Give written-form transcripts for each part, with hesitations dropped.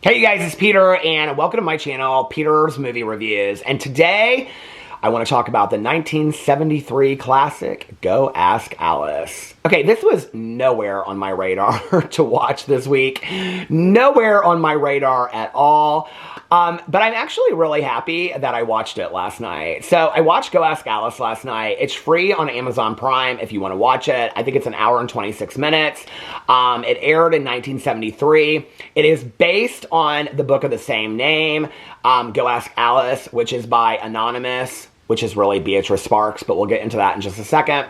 Hey you guys, it's Peter, and welcome to my channel, Peter's Movie Reviews. And today, I want to talk about the 1973 classic, Go Ask Alice. Okay, this was nowhere on my radar to watch this week. Nowhere on my radar at all. But I'm actually really happy that I watched it last night. So I watched Go Ask Alice last night. It's free on Amazon Prime if you want to watch it. I think it's an hour and 26 minutes. It aired in 1973. It is based on the book of the same name, Go Ask Alice, which is by Anonymous, which is really Beatrice Sparks, but we'll get into that in just a second.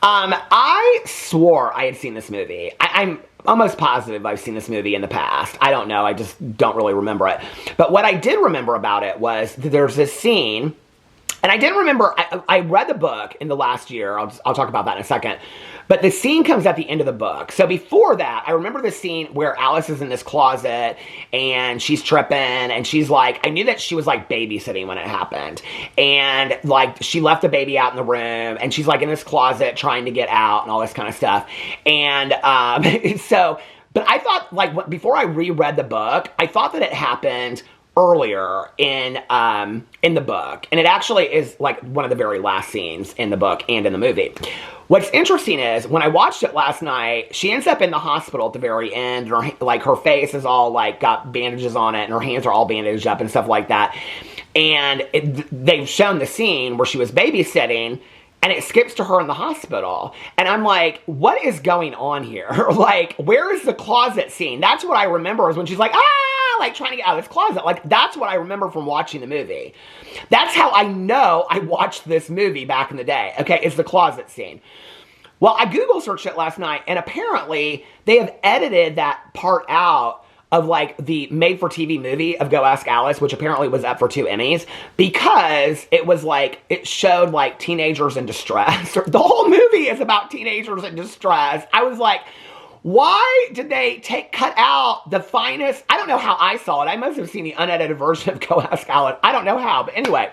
I swore I had seen this movie. I'm almost positive I've seen this movie in the past. I don't know. I just don't really remember it. But what I did remember about it was that there's this scene, and I didn't remember, I read the book in the last year. I'll talk about that in a second. But the scene comes at the end of the book. So before that, I remember the scene where Alice is in this closet and she's tripping and she's like, I knew that she was like babysitting when it happened. And like she left the baby out in the room and she's like in this closet trying to get out and all this kind of stuff. And but I thought like before I reread the book, I thought that it happened earlier in the book. And it actually is like one of the very last scenes in the book and in the movie. What's interesting is when I watched it last night, she ends up in the hospital at the very end, and her face is all like got bandages on it and her hands are all bandaged up and stuff like that. And they've shown the scene where she was babysitting and it skips to her in the hospital. And I'm like, what is going on here? Like, where is the closet scene? That's what I remember is when she's like, like trying to get out of this closet. Like, that's what I remember from watching the movie. That's how I know I watched this movie back in the day. Okay, it's the closet scene. Well, I Google searched it last night, and apparently they have edited that part out of like the made-for-TV movie of Go Ask Alice, which apparently was up for 2 Emmys, because it was like, it showed like teenagers in distress. The whole movie is about teenagers in distress. I was like, why did they cut out the finest? I don't know how I saw it. I must have seen the unedited version of Go Ask Alice. I don't know how, but anyway.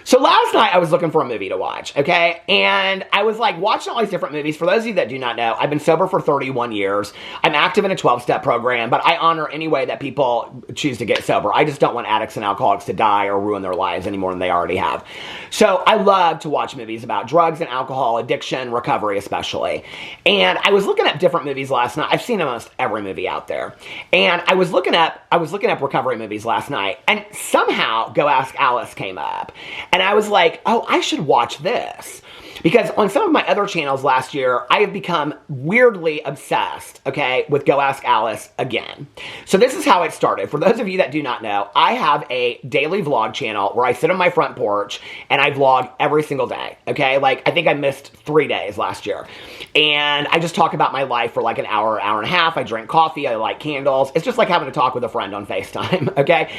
So last night I was looking for a movie to watch, okay? And I was like watching all these different movies. For those of you that do not know, I've been sober for 31 years. I'm active in a 12-step program, but I honor any way that people choose to get sober. I just don't want addicts and alcoholics to die or ruin their lives any more than they already have. So I love to watch movies about drugs and alcohol, addiction, recovery especially. And I was looking up different movies last night. I've seen almost every movie out there. And I was looking up recovery movies last night, and somehow Go Ask Alice came up. And I was like, oh, I should watch this. Because on some of my other channels last year, I have become weirdly obsessed, okay, with Go Ask Alice again. So this is how it started. For those of you that do not know, I have a daily vlog channel where I sit on my front porch and I vlog every single day, okay? Like, I think I missed 3 days last year. And I just talk about my life for like an hour, hour and a half. I drink coffee, I light candles. It's just like having a talk with a friend on FaceTime, okay?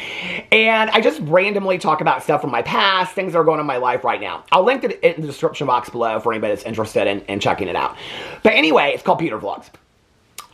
And I just randomly talk about stuff from my past, things that are going on in my life right now. I'll link it in the description box below for anybody that's interested in checking it out. But anyway, it's called Peter Vlogs.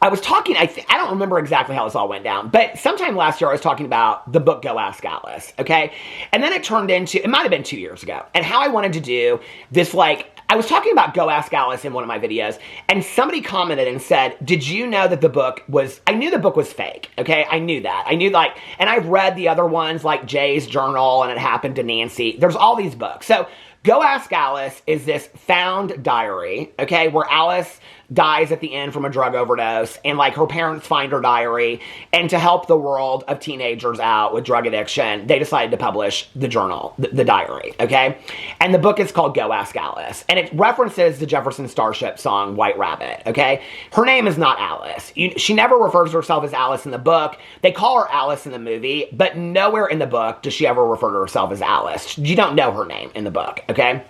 I was talking, I don't remember exactly how this all went down, but sometime last year I was talking about the book Go Ask Alice, okay? And then it turned into, it might have been 2 years ago, and how I wanted to do this, like, I was talking about Go Ask Alice in one of my videos, and somebody commented and said, did you know that the book was, I knew the book was fake, okay? I knew that. I knew, like, and I've read the other ones, like Jay's Journal, and It Happened to Nancy. There's all these books. So Go Ask Alice is this found diary, okay, where Alice dies at the end from a drug overdose, and like her parents find her diary, and to help the world of teenagers out with drug addiction, they decided to publish the journal, the diary, okay? And the book is called Go Ask Alice, and it references the Jefferson Starship song, White Rabbit, okay? Her name is not Alice. She never refers to herself as Alice in the book. They call her Alice in the movie, but nowhere in the book does she ever refer to herself as Alice. You don't know her name in the book, okay?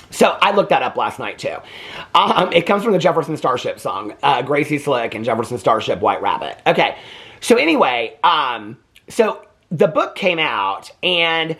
So I looked that up last night too. It comes from the Jefferson Starship song, Gracie Slick and Jefferson Starship, White Rabbit. Okay, so anyway, so the book came out and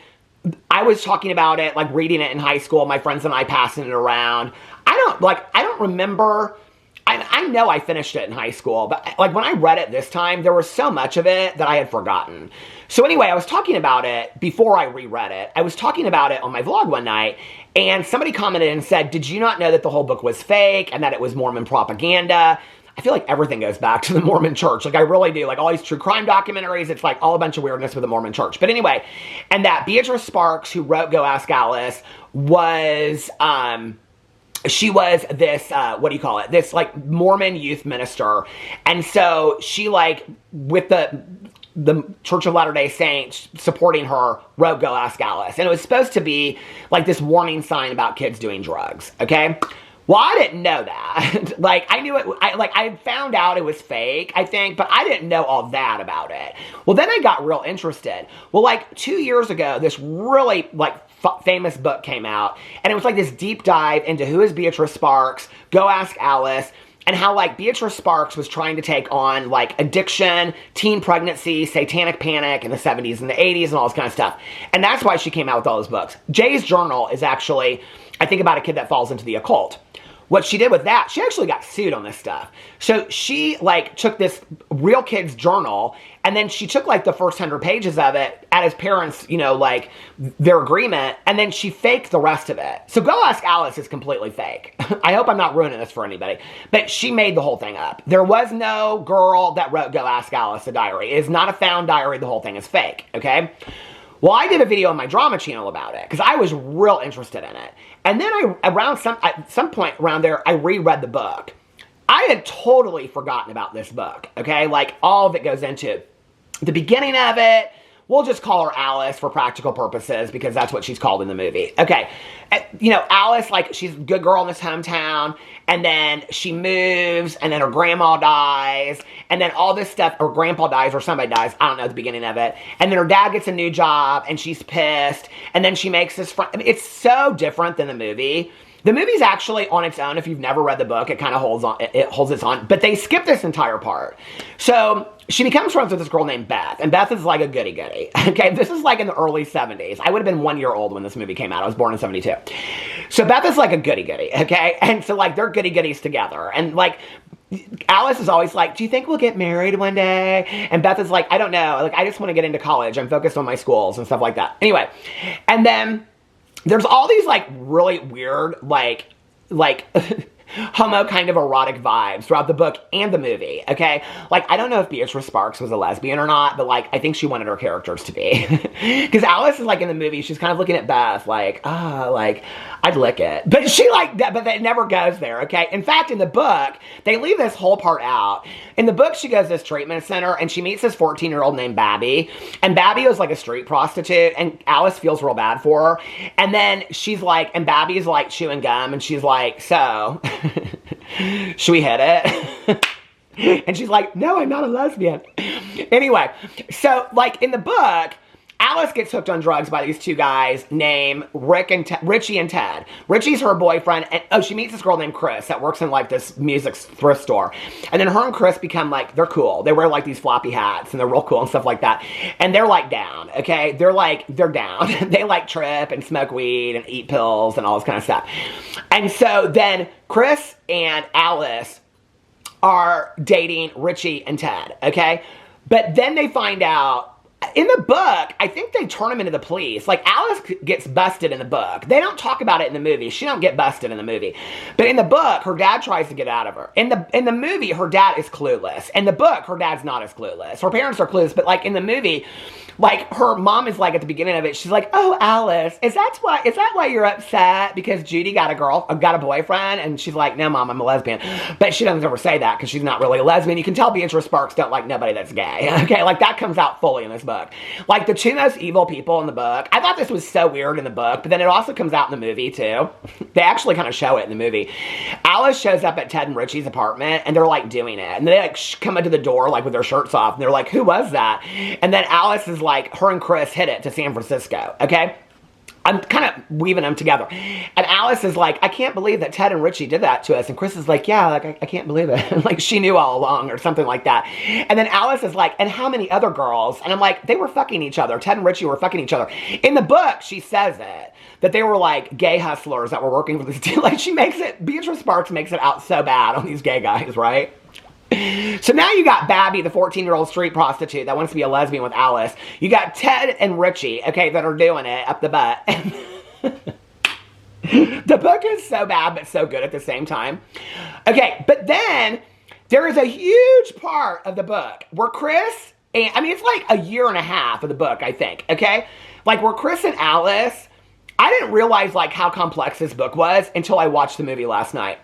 I was talking about it, like reading it in high school, my friends and I passing it around. I don't remember, I know I finished it in high school, but like when I read it this time, there was so much of it that I had forgotten. So anyway, I was talking about it before I reread it. I was talking about it on my vlog one night, and somebody commented and said, did you not know that the whole book was fake and that it was Mormon propaganda? I feel like everything goes back to the Mormon church. Like, I really do. Like, all these true crime documentaries, it's like all a bunch of weirdness with the Mormon church. But anyway, and that Beatrice Sparks, who wrote Go Ask Alice, was, she was this, what do you call it? This, like, Mormon youth minister. And so she, like, with the Church of Latter-day Saints supporting her, wrote Go Ask Alice. And it was supposed to be, like, this warning sign about kids doing drugs, okay? Well, I didn't know that. Like, I knew it, I found out it was fake, I think, but I didn't know all that about it. Well, then I got real interested. Well, like, 2 years ago, this really, like, famous book came out, and it was like this deep dive into who is Beatrice Sparks, Go Ask Alice, and how, like, Beatrice Sparks was trying to take on, like, addiction, teen pregnancy, satanic panic in the 70s and the 80s and all this kind of stuff. And that's why she came out with all those books. Jay's Journal is actually, I think, about a kid that falls into the occult. What she did with that, she actually got sued on this stuff. So she, like, took this real kid's journal, and then she took, like, the first 100 pages of it at his parents', you know, like, their agreement, and then she faked the rest of it. So Go Ask Alice is completely fake. I hope I'm not ruining this for anybody. But she made the whole thing up. There was no girl that wrote Go Ask Alice a diary. It is not a found diary. The whole thing is fake, okay? Well, I did a video on my drama channel about it because I was real interested in it. And then at some point around there, I reread the book. I had totally forgotten about this book, okay? Like, all of it goes into the beginning of it. We'll just call her Alice for practical purposes because that's what she's called in the movie. Okay. You know, Alice, like, she's a good girl in this hometown, and then she moves, and then her grandma dies, and then all this stuff, or grandpa dies, or somebody dies, I don't know at the beginning of it, and then her dad gets a new job, and she's pissed, and then she makes this friend. I mean, it's so different than the movie. The movie's actually on its own. If you've never read the book, it kind of holds on. It holds its own. But they skip this entire part. So she becomes friends with this girl named Beth. And Beth is like a goody-goody. Okay, this is like in the early 70s. I would have been 1 year old when this movie came out. I was born in 72. So Beth is like a goody-goody, okay? And so, like, they're goody-goodies together. And, like, Alice is always like, do you think we'll get married one day? And Beth is like, I don't know. Like, I just want to get into college. I'm focused on my schools and stuff like that. Anyway, and then there's all these, like, really weird, like homo kind of erotic vibes throughout the book and the movie, okay? Like, I don't know if Beatrice Sparks was a lesbian or not, but, like, I think she wanted her characters to be. Because Alice is, like, in the movie, she's kind of looking at Beth like, like, I'd lick it. But she, like, but it never goes there, okay? In fact, in the book, they leave this whole part out. In the book, she goes to this treatment center, and she meets this 14-year-old named Babby. And Babby was, like, a street prostitute, and Alice feels real bad for her. And then she's like, and Babby's, like, chewing gum, and she's like, so, should we hit it? And she's like, no, I'm not a lesbian. Anyway, so, like, in the book, Alice gets hooked on drugs by these two guys named Richie and Ted. Richie's her boyfriend, and she meets this girl named Chris that works in, like, this music thrift store. And then her and Chris become, like, they're cool. They wear, like, these floppy hats, and they're real cool and stuff like that. And they're, like, down, okay? They're down. They, like, trip and smoke weed and eat pills and all this kind of stuff. And so then Chris and Alice are dating Richie and Ted, okay? But then they find out, in the book, I think they turn him into the police. Like, Alice gets busted in the book. They don't talk about it in the movie. She don't get busted in the movie. But in the book, her dad tries to get out of her. In the movie, her dad is clueless. In the book, her dad's not as clueless. Her parents are clueless, but, like, in the movie, like, her mom is like, at the beginning of it, she's like, oh, Alice, is that why you're upset? Because Judy got a boyfriend? And she's like, no, Mom, I'm a lesbian. But she doesn't ever say that because she's not really a lesbian. You can tell Beatrice Sparks don't like nobody that's gay. Okay, like, that comes out fully in this book. Like, the two most evil people in the book, I thought this was so weird in the book, but then it also comes out in the movie, too. They actually kind of show it in the movie. Alice shows up at Ted and Richie's apartment, and they're, like, doing it. And they, like, come into the door, like, with their shirts off, and they're like, who was that? And then Alice is like, her and Chris hit it to San Francisco, okay? I'm kind of weaving them together. And Alice is like, I can't believe that Ted and Richie did that to us. And Chris is like, yeah, like, I can't believe it. Like, she knew all along or something like that. And then Alice is like, and how many other girls? And I'm like, they were fucking each other. Ted and Richie were fucking each other. In the book, she says it. That they were, like, gay hustlers that were working for this deal. Like, Beatrice Sparks makes it out so bad on these gay guys, right? So now you got Babby, the 14-year-old street prostitute that wants to be a lesbian with Alice. You got Ted and Richie, okay, that are doing it up the butt. The book is so bad but so good at the same time. Okay, but then there is a huge part of the book where Chris, and I mean, it's like a year and a half of the book, I think, okay? Like where Chris and Alice, I didn't realize like how complex this book was until I watched the movie last night.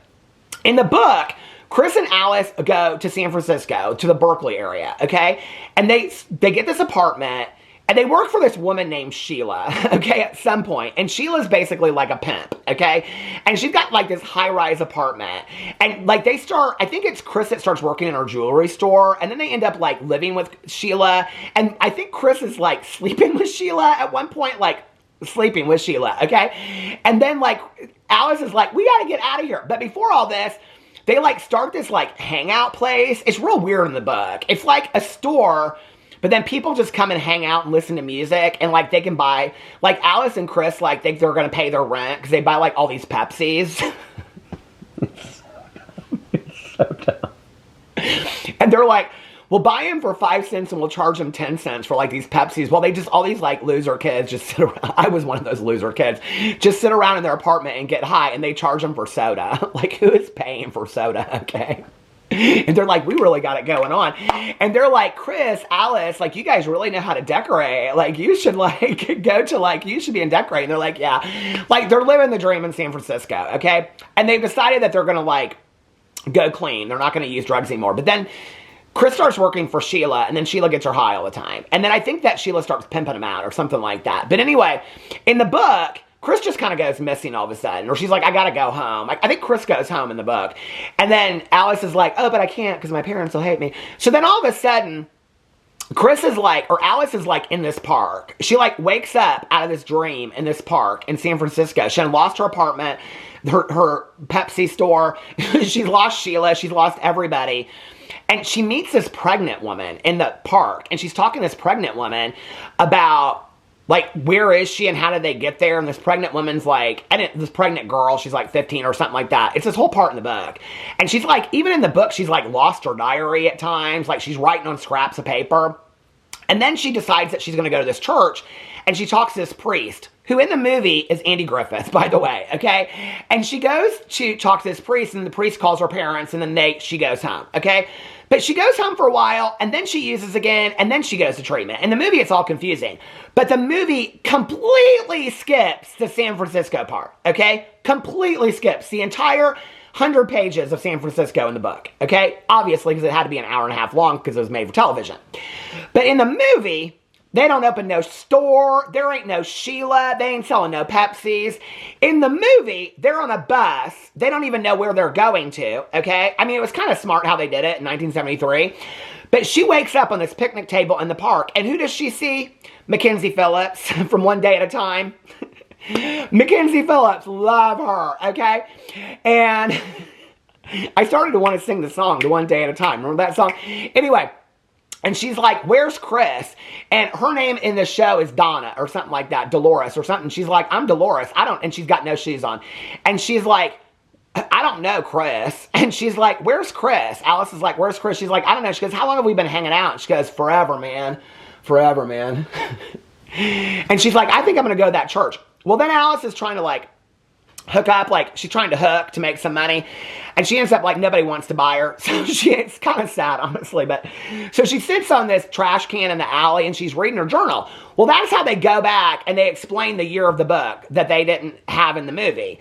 In the book, Chris and Alice go to San Francisco, to the Berkeley area, okay? And they get this apartment, and they work for this woman named Sheila, okay, at some point. And Sheila's basically like a pimp, okay? And she's got like this high-rise apartment. And like they start, I think it's Chris that starts working in her jewelry store. And then they end up like living with Sheila. And I think Chris is like sleeping with Sheila at one point, like sleeping with Sheila, okay? And then like Alice is like, we gotta get out of here. But before all this, they like start this like hangout place. It's real weird in the book. It's like a store, but then people just come and hang out and listen to music, and like they can buy, like Alice and Chris like think they're gonna pay their rent because they buy like all these Pepsis. It's so dumb. And they're like, we'll buy them for 5 cents and we'll charge them 10 cents for like these Pepsis. Well, they just, all these like loser kids just sit around. I was one of those loser kids. Just sit around in their apartment and get high, and they charge them for soda. Like, who is paying for soda, okay? And they're like, we really got it going on. And they're like, Chris, Alice, like, you guys really know how to decorate. Like, you should, like, go to, like, you should be in decorating. They're like, yeah. Like, they're living the dream in San Francisco, okay? And they've decided that they're going to, like, go clean. They're not going to use drugs anymore. But then Chris starts working for Sheila, and then Sheila gets her high all the time. And then I think that Sheila starts pimping him out or something like that. But anyway, in the book, Chris just kind of goes missing all of a sudden. Or she's like, I gotta go home. I think Chris goes home in the book. And then Alice is like, oh, but I can't because my parents will hate me. So then all of a sudden, Chris is like, or Alice is like in this park. She like wakes up out of this dream in this park in San Francisco. She had lost her apartment, her Pepsi store. She's lost Sheila. She's lost everybody. And she meets this pregnant woman in the park. And she's talking to this pregnant woman about, like, where is she and how did they get there? And this pregnant woman's like, this pregnant girl, she's like 15 or something like that. It's this whole part in the book. And she's like, even in the book, she's like lost her diary at times. Like, she's writing on scraps of paper. And then she decides that she's going to go to this church. And she talks to this priest, who in the movie is Andy Griffith, by the way, okay? And she goes to talk to this priest, and the priest calls her parents, and then she goes home, okay? But she goes home for a while, and then she uses again, and then she goes to treatment. In the movie, it's all confusing. But the movie completely skips the San Francisco part, okay? Completely skips the entire 100 pages of San Francisco in the book, okay? Obviously, because it had to be an hour and a half long because it was made for television. But in the movie, they don't open no store. There ain't no Sheila. They ain't selling no Pepsis. In the movie, they're on a bus. They don't even know where they're going to, okay? I mean, it was kind of smart how they did it in 1973. But she wakes up on this picnic table in the park, and who does she see? Mackenzie Phillips from One Day at a Time. Mackenzie Phillips, love her, okay? And I started to want to sing the song, The One Day at a Time. Remember that song? Anyway. And she's like, where's Chris? And her name in the show is Donna or something like that. Dolores or something. She's like, I'm Dolores. And she's got no shoes on. And she's like, I don't know Chris. And she's like, where's Chris? Alice is like, where's Chris? She's like, I don't know. She goes, how long have we been hanging out? And she goes, forever, man. Forever, man. And she's like, I think I'm going to go to that church. Well, then Alice is trying to like hook up, like she's trying to hook to make some money, and she ends up like nobody wants to buy her. So it's kind of sad, honestly, but so she sits on this trash can in the alley and she's reading her journal. Well, that's how they go back and they explain the year of the book that they didn't have in the movie.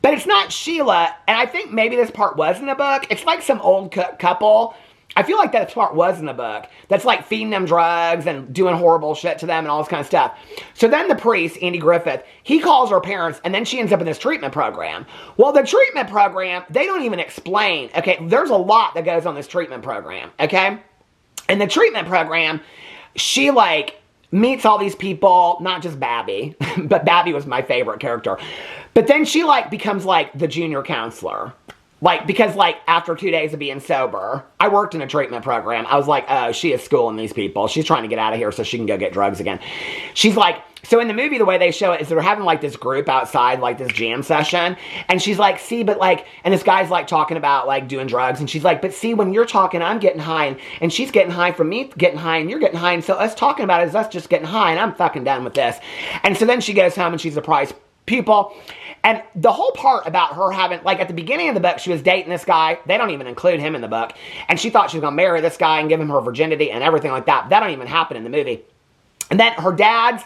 But it's not Sheila, and I think maybe this part was in the book. It's like some old couple. I feel like that part was in the book. That's like feeding them drugs and doing horrible shit to them and all this kind of stuff. So then the priest, Andy Griffith, he calls her parents, and then she ends up in this treatment program. Well, the treatment program, they don't even explain. Okay, there's a lot that goes on this treatment program, okay? In the treatment program, she like meets all these people, not just Babby, but Babby was my favorite character. But then she like becomes like the junior counselor. Like, because, like, after 2 days of being sober, I worked in a treatment program. I was like, oh, she is schooling these people. She's trying to get out of here so she can go get drugs again. She's like, so in the movie, the way they show it is they're having, like, this group outside, like, this jam session. And she's like, see, but, like, and this guy's, like, talking about, like, doing drugs. And she's like, but see, when you're talking, I'm getting high. And she's getting high from me getting high, and you're getting high. And so us talking about it is us just getting high, and I'm fucking done with this. And so then she goes home, and she surprised people. And the whole part about her having, like at the beginning of the book, she was dating this guy. They don't even include him in the book. And she thought she was going to marry this guy and give him her virginity and everything like that. That don't even happen in the movie. And then her dad's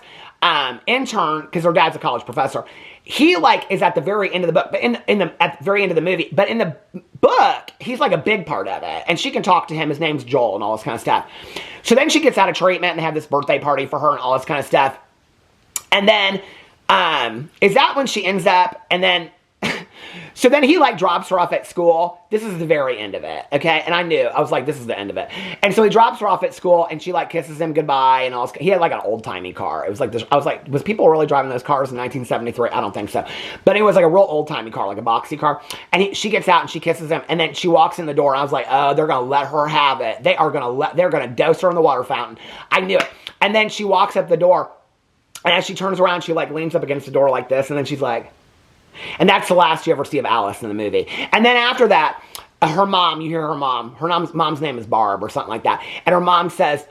intern, because her dad's a college professor, he like is at the very end of the book, but at the very end of the movie. But in the book, he's like a big part of it, and she can talk to him. His name's Joel, and all this kind of stuff. So then she gets out of treatment, and they have this birthday party for her, and all this kind of stuff. And then is that when she ends up? And then so then he like drops her off at school. This is the very end of it, okay? And I was like, this is the end of it. And so he drops her off at school, and she like kisses him goodbye and all. He had like an old timey car. It was like this. I was like, was people really driving those cars in 1973? I don't think so. But it was like a real old timey car, like a boxy car. And she gets out and she kisses him, and then she walks in the door. And I was like, oh, they're gonna let her have it. They're gonna dose her in the water fountain. I knew it. And then she walks up the door, and as she turns around, she like leans up against the door like this, and then she's like. And that's the last you ever see of Alice in the movie. And then after that, her mom, you hear her mom. Her mom's name is Barb or something like that. And her mom says,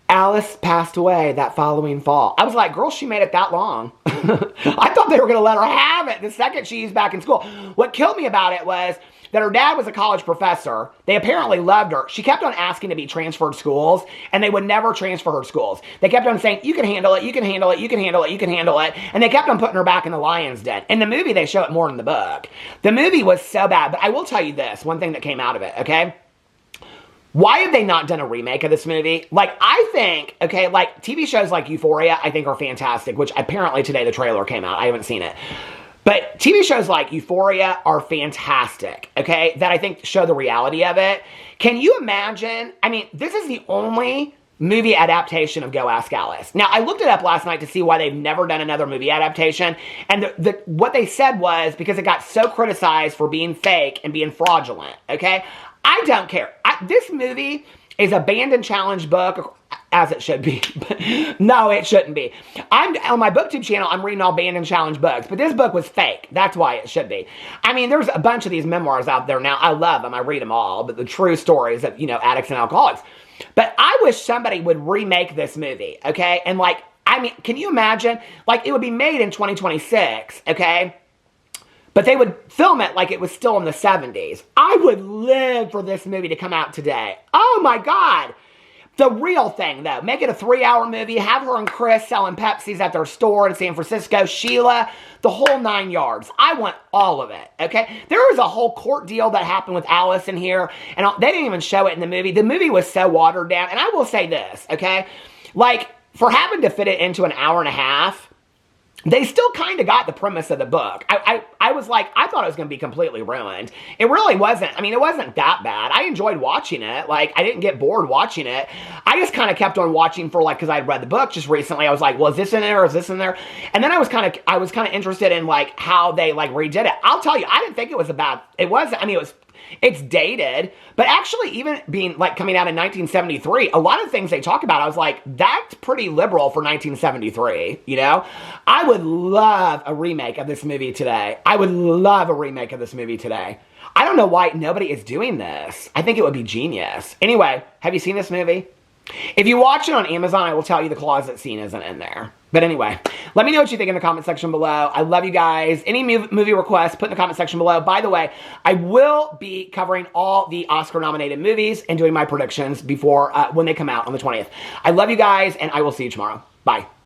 Alice passed away that following fall. I was like, girl, she made it that long. I thought they were going to let her have it the second she's back in school. What killed me about it was that her dad was a college professor. They apparently loved her. She kept on asking to be transferred schools, and they would never transfer her schools. They kept on saying, you can handle it, you can handle it, you can handle it, you can handle it. And they kept on putting her back in the lion's den. In the movie, they show it more in the book. The movie was so bad, but I will tell you this, one thing that came out of it, okay? Why have they not done a remake of this movie? Like, I think, okay, like TV shows like Euphoria, I think are fantastic, which apparently today the trailer came out. I haven't seen it. But TV shows like Euphoria are fantastic, okay, that I think show the reality of it. Can you imagine? I mean, this is the only movie adaptation of Go Ask Alice. Now, I looked it up last night to see why they've never done another movie adaptation. And what they said was because it got so criticized for being fake and being fraudulent, okay? I don't care. This movie is a banned and challenged book, as it should be. No, it shouldn't be. On my BookTube channel, I'm reading all banned and challenged books, but this book was fake. That's why it should be. I mean, there's a bunch of these memoirs out there now. I love them. I read them all, but the true stories of, addicts and alcoholics. But I wish somebody would remake this movie, okay? And like, I mean, can you imagine? Like, it would be made in 2026, okay? But they would film it like it was still in the 70s. I would live for this movie to come out today. Oh my God. The real thing, though. Make it a 3-hour movie. Have her and Chris selling Pepsis at their store in San Francisco. Sheila, the whole 9 yards. I want all of it, okay? There was a whole court deal that happened with Alice in here, and they didn't even show it in the movie. The movie was so watered down. And I will say this, okay? Like, for having to fit it into an hour and a half, they still kind of got the premise of the book. I was like, I thought it was going to be completely ruined. It really wasn't. I mean, it wasn't that bad. I enjoyed watching it. Like, I didn't get bored watching it. I just kind of kept on watching for like, because I had read the book just recently. I was like, well, is this in there? Is this in there? And then I was kind of interested in like how they like redid it. I'll tell you, I didn't think it was it wasn't, I mean, it's dated, but actually even being like coming out in 1973, a lot of things they talk about, I was like, that's pretty liberal for 1973, I would love a remake of this movie today. I would love a remake of this movie today. I don't know why nobody is doing this. I think it would be genius. Anyway, have you seen this movie? If you watch it on Amazon, I will tell you the closet scene isn't in there. But anyway, let me know what you think in the comment section below. I love you guys. Any movie requests, put in the comment section below. By the way, I will be covering all the Oscar-nominated movies and doing my predictions before when they come out on the 20th. I love you guys, and I will see you tomorrow. Bye.